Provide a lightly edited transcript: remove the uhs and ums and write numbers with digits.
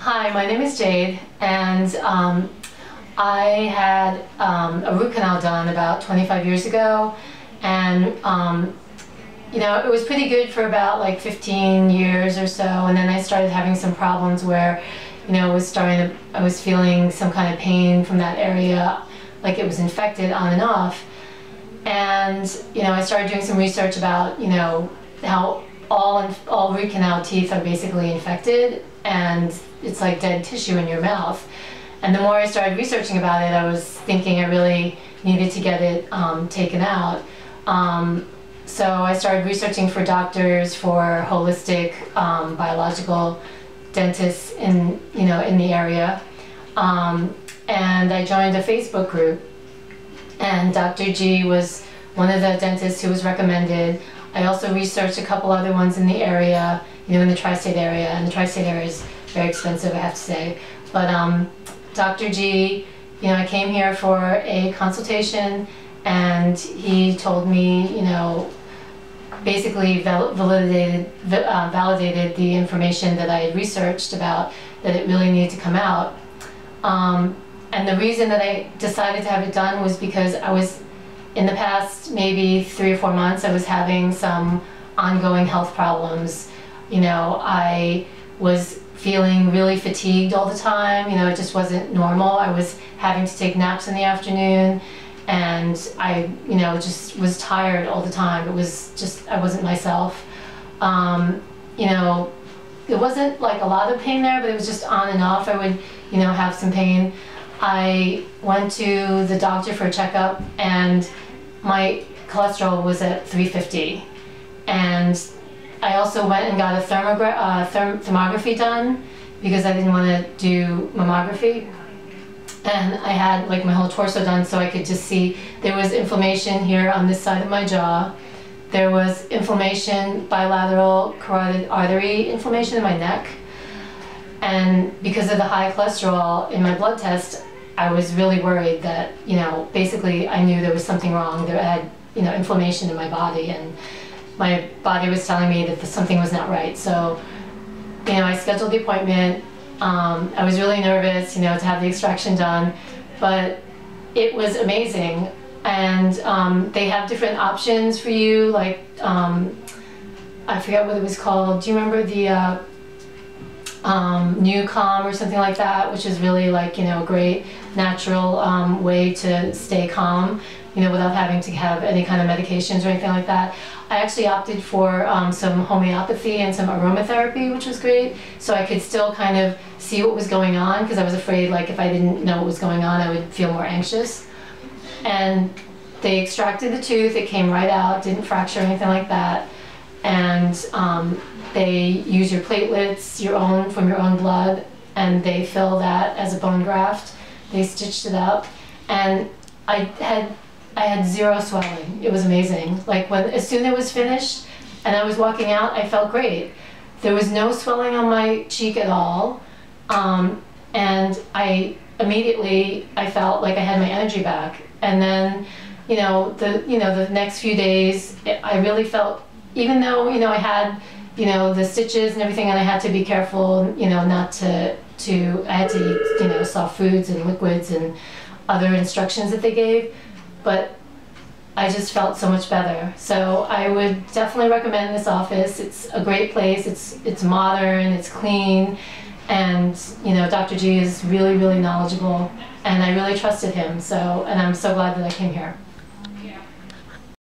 Hi, my name is Jade, and I had a root canal done about 25 years ago, and it was pretty good for about like 15 years or so, and then I started having some problems where, I was feeling some kind of pain from that area, like it was infected on and off, and I started doing some research about how all root canal teeth are basically infected, and it's like dead tissue in your mouth. And the more I started researching about it, I was thinking I really needed to get it taken out. So I started researching for doctors, for holistic biological dentists in the area, and I joined a Facebook group. And Dr. G was one of the dentists who was recommended. I also researched a couple other ones in the area, in the tri-state area, and the tri-state area is very expensive, I have to say. But Dr. G, I came here for a consultation, and he told me, basically validated the information that I had researched about, that it really needed to come out. And the reason that I decided to have it done was because I was, in the past maybe 3 or 4 months, I was having some ongoing health problems. I was feeling really fatigued all the time. It just wasn't normal. I was having to take naps in the afternoon, and I, just was tired all the time. It was just, I wasn't myself. It wasn't like a lot of pain there, but it was just on and off. I would, have some pain. I went to the doctor for a checkup, and my cholesterol was at 350. And I also went and got a thermography done because I didn't want to do mammography. And I had like my whole torso done so I could just see there was inflammation here on this side of my jaw. There was inflammation, bilateral carotid artery inflammation in my neck. And because of the high cholesterol in my blood test, I was really worried that, basically I knew there was something wrong. There had, inflammation in my body, and my body was telling me that something was not right. So, I scheduled the appointment. I was really nervous, to have the extraction done, but it was amazing. And they have different options for you, like, I forget what it was called. Do you remember the New Calm or something like that, which is really like, a great natural way to stay calm, without having to have any kind of medications or anything like that. I actually opted for some homeopathy and some aromatherapy, which was great, so I could still kind of see what was going on, because I was afraid, like, if I didn't know what was going on, I would feel more anxious. And they extracted the tooth. It came right out, didn't fracture or anything like that. And they use your platelets, from your own blood, and they fill that as a bone graft. They stitched it up, and I had zero swelling. It was amazing. Like, as soon as it was finished and I was walking out, I felt great. There was no swelling on my cheek at all, and I felt like I had my energy back. And then, the next few days, I really felt, even though I had the stitches and everything, and I had to be careful, not to I had to eat, soft foods and liquids and other instructions that they gave, but I just felt so much better. So I would definitely recommend this office. It's a great place. It's modern, it's clean, and Dr. G is really, really knowledgeable, and I really trusted him. And I'm so glad that I came here.